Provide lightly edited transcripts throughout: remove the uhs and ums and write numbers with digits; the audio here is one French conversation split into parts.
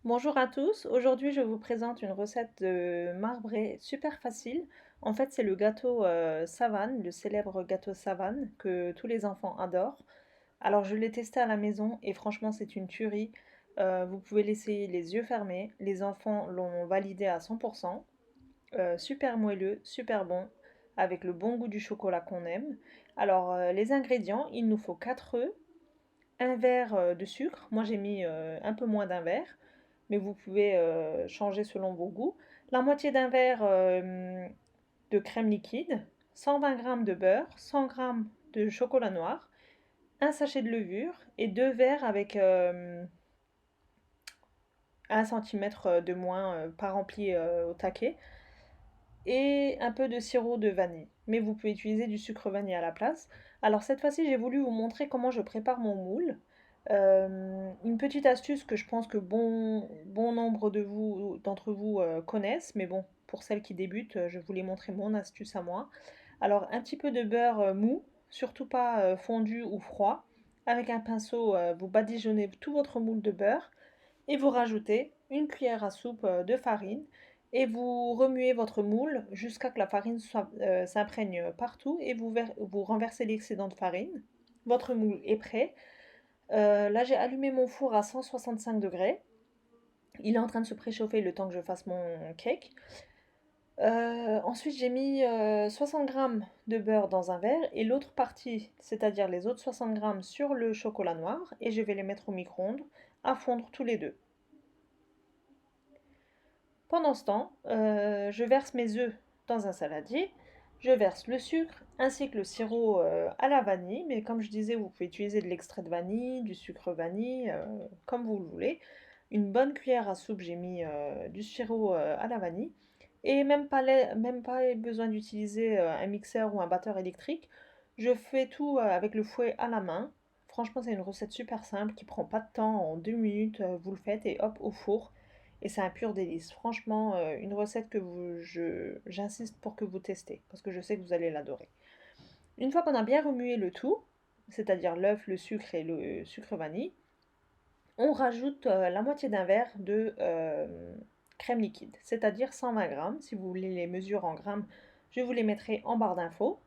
Bonjour à tous, aujourd'hui je vous présente une recette de marbré super facile. En fait c'est le gâteau Savane, le célèbre gâteau Savane que tous les enfants adorent. Alors je l'ai testé à la maison et franchement c'est une tuerie. Vous pouvez l'essayer les yeux fermés, les enfants l'ont validé à 100%. Super moelleux, super bon, avec le bon goût du chocolat qu'on aime. Alors les ingrédients, il nous faut 4 œufs, un verre de sucre, moi j'ai mis un peu moins d'un verre, mais vous pouvez changer selon vos goûts. La moitié d'un verre de crème liquide, 120 g de beurre, 100 g de chocolat noir, un sachet de levure et deux verres avec 1 cm de moins pas rempli au taquet et un peu de sirop de vanille. Mais vous pouvez utiliser du sucre vanille à la place. Alors cette fois-ci, j'ai voulu vous montrer comment je prépare mon moule. Une petite astuce que je pense que bon nombre d'entre vous connaissent, mais bon, pour celles qui débutent, je voulais montrer mon astuce à moi. Alors un petit peu de beurre mou, surtout pas fondu ou froid. Avec un pinceau, vous badigeonnez tout votre moule de beurre et vous rajoutez une cuillère à soupe de farine et vous remuez votre moule jusqu'à que la farine s'imprègne partout et vous renversez l'excédent de farine. Votre moule est prêt. Là, j'ai allumé mon four à 165 degrés. Il est en train de se préchauffer le temps que je fasse mon cake. Ensuite, j'ai mis 60 g de beurre dans un verre et l'autre partie, c'est-à-dire les autres 60 g sur le chocolat noir et je vais les mettre au micro-ondes à fondre tous les deux. Pendant ce temps, je verse mes œufs dans un saladier, je verse le sucre ainsi que le sirop à la vanille, mais comme je disais, vous pouvez utiliser de l'extrait de vanille, du sucre vanille, comme vous le voulez. Une bonne cuillère à soupe, j'ai mis du sirop à la vanille. Et même pas besoin d'utiliser un mixeur ou un batteur électrique. Je fais tout avec le fouet à la main. Franchement, c'est une recette super simple qui prend pas de temps. En 2 minutes, vous le faites et hop, au four. Et c'est un pur délice. Franchement, une recette que j'insiste pour que vous testez, parce que je sais que vous allez l'adorer. Une fois qu'on a bien remué le tout, c'est-à-dire l'œuf, le sucre et le sucre vanille, on rajoute la moitié d'un verre de crème liquide, c'est-à-dire 120 grammes. Si vous voulez les mesures en grammes, je vous les mettrai en barre d'infos.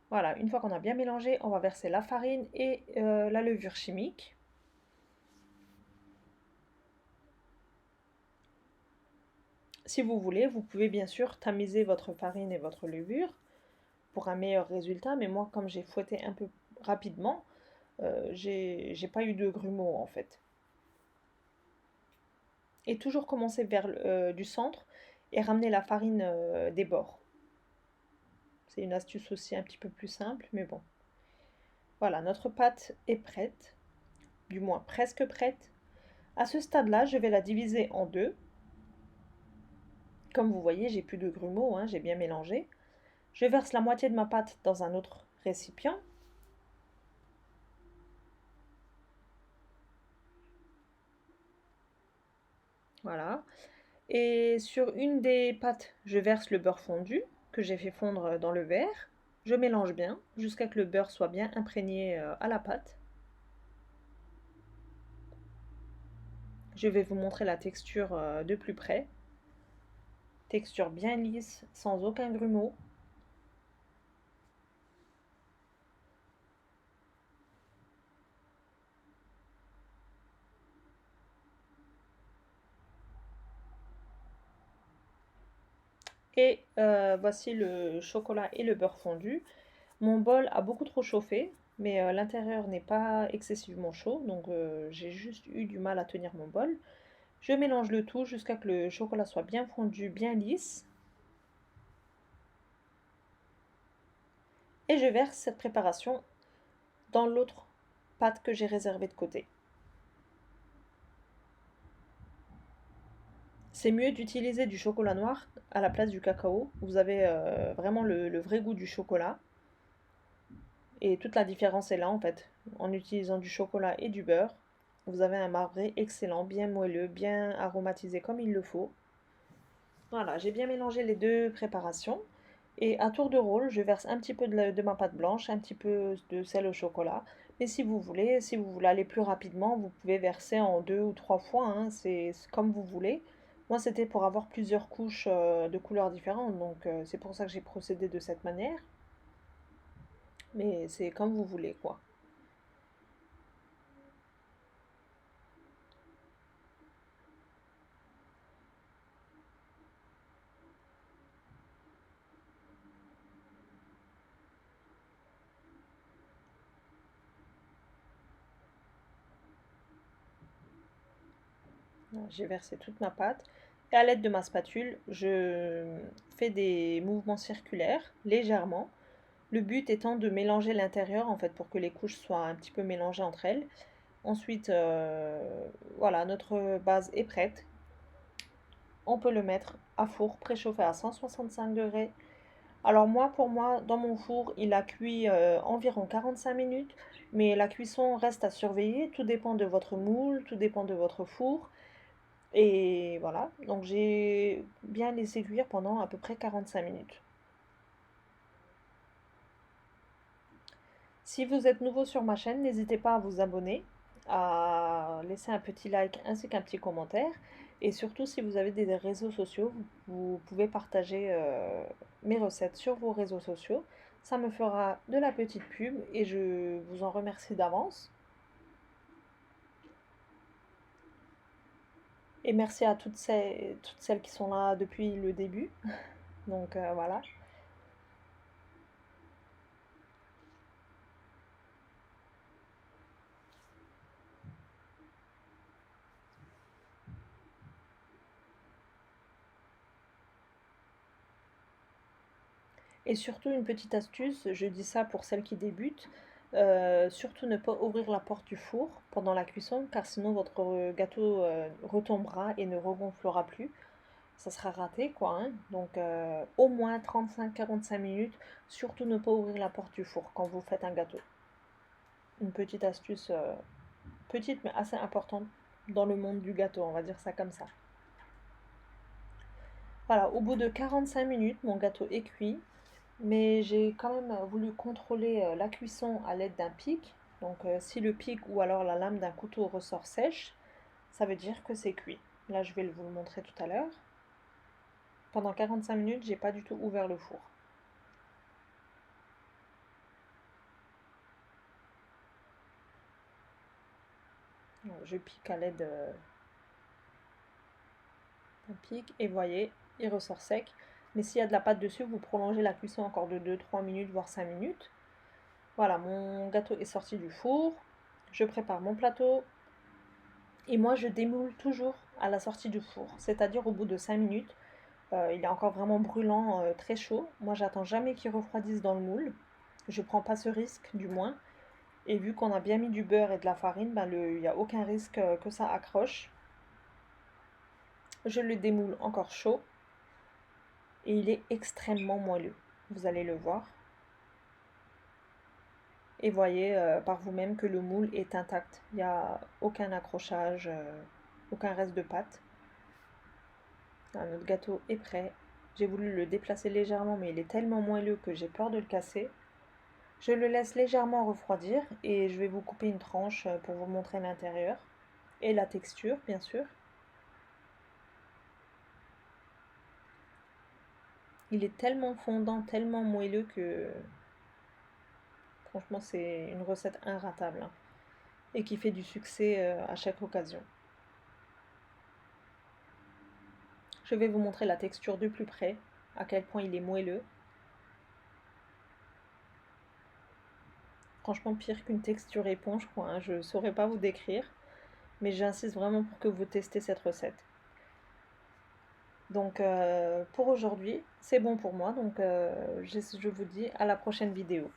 Voilà, une fois qu'on a bien mélangé, on va verser la farine et la levure chimique. Si vous voulez, vous pouvez bien sûr tamiser votre farine et votre levure pour un meilleur résultat, mais moi, comme j'ai fouetté un peu rapidement, j'ai pas eu de grumeaux en fait. Et toujours commencer vers du centre et ramener la farine des bords. C'est une astuce aussi un petit peu plus simple, mais bon. Voilà, notre pâte est prête, du moins presque prête. À ce stade-là, je vais la diviser en deux. Comme vous voyez, j'ai plus de grumeaux, hein, j'ai bien mélangé. Je verse la moitié de ma pâte dans un autre récipient. Voilà. Et sur une des pâtes, je verse le beurre fondu que j'ai fait fondre dans le verre. Je mélange bien jusqu'à ce que le beurre soit bien imprégné à la pâte. Je vais vous montrer la texture de plus près. Texture bien lisse, sans aucun grumeau. Et voici le chocolat et le beurre fondu. Mon bol a beaucoup trop chauffé, mais l'intérieur n'est pas excessivement chaud, donc j'ai juste eu du mal à tenir mon bol. Je mélange le tout jusqu'à ce que le chocolat soit bien fondu, bien lisse. Et je verse cette préparation dans l'autre pâte que j'ai réservée de côté. C'est mieux d'utiliser du chocolat noir à la place du cacao. Vous avez vraiment le vrai goût du chocolat. Et toute la différence est là en fait. En utilisant du chocolat et du beurre, vous avez un marbré excellent, bien moelleux, bien aromatisé comme il le faut. Voilà, j'ai bien mélangé les deux préparations. Et à tour de rôle, je verse un petit peu de ma pâte blanche, un petit peu de sel au chocolat. Mais si vous voulez aller plus rapidement, vous pouvez verser en 2 ou 3 fois, hein, c'est comme vous voulez. Moi, c'était pour avoir plusieurs couches de couleurs différentes, donc c'est pour ça que j'ai procédé de cette manière. Mais c'est comme vous voulez, quoi. J'ai versé toute ma pâte. Et à l'aide de ma spatule, je fais des mouvements circulaires, légèrement. Le but étant de mélanger l'intérieur, en fait, pour que les couches soient un petit peu mélangées entre elles. Ensuite, voilà, notre base est prête. On peut le mettre à four préchauffé à 165 degrés. Alors moi, pour moi, dans mon four, il a cuit environ 45 minutes, mais la cuisson reste à surveiller. Tout dépend de votre moule, tout dépend de votre four. Et voilà, donc j'ai bien laissé cuire pendant à peu près 45 minutes. Si vous êtes nouveau sur ma chaîne, n'hésitez pas à vous abonner, à laisser un petit like ainsi qu'un petit commentaire. Et surtout, si vous avez des réseaux sociaux, vous pouvez partager mes recettes sur vos réseaux sociaux. Ça me fera de la petite pub et je vous en remercie d'avance. Et merci à toutes celles qui sont là depuis le début. Donc voilà. Et surtout, une petite astuce, je dis ça pour celles qui débutent, surtout ne pas ouvrir la porte du four pendant la cuisson, car sinon votre gâteau retombera et ne regonflera plus. Ça sera raté, quoi, hein. Donc, au moins 35-45 minutes, surtout ne pas ouvrir la porte du four quand vous faites un gâteau. Une petite astuce, petite mais assez importante dans le monde du gâteau, on va dire ça comme ça. Voilà, au bout de 45 minutes, mon gâteau est cuit. Mais j'ai quand même voulu contrôler la cuisson à l'aide d'un pic. Donc si le pic ou alors la lame d'un couteau ressort sèche, ça veut dire que c'est cuit. Là, je vais vous le montrer tout à l'heure. Pendant 45 minutes, j'ai pas du tout ouvert le four. Je pique à l'aide d'un pic et voyez, il ressort sec. Mais s'il y a de la pâte dessus, vous prolongez la cuisson encore de 2-3 minutes, voire 5 minutes. Voilà, mon gâteau est sorti du four. Je prépare mon plateau. Et moi, je démoule toujours à la sortie du four, c'est-à-dire au bout de 5 minutes. Il est encore vraiment brûlant, très chaud. Moi, j'attends jamais qu'il refroidisse dans le moule. Je prends pas ce risque, du moins. Et vu qu'on a bien mis du beurre et de la farine, ben il n'y a aucun risque que ça accroche. Je le démoule encore chaud et il est extrêmement moelleux. Vous allez le voir. Et voyez par vous-même que le moule est intact. Il n'y a aucun accrochage, aucun reste de pâte. Notre gâteau est prêt. J'ai voulu le déplacer légèrement, mais il est tellement moelleux que j'ai peur de le casser. Je le laisse légèrement refroidir et je vais vous couper une tranche pour vous montrer l'intérieur et la texture, bien sûr. Il est tellement fondant, tellement moelleux que franchement c'est une recette inratable, hein, et qui fait du succès à chaque occasion. Je vais vous montrer la texture de plus près, à quel point il est moelleux. Franchement pire qu'une texture éponge, quoi, hein, je ne saurais pas vous décrire, mais j'insiste vraiment pour que vous testez cette recette. Donc pour aujourd'hui, c'est bon pour moi, donc je vous dis à la prochaine vidéo.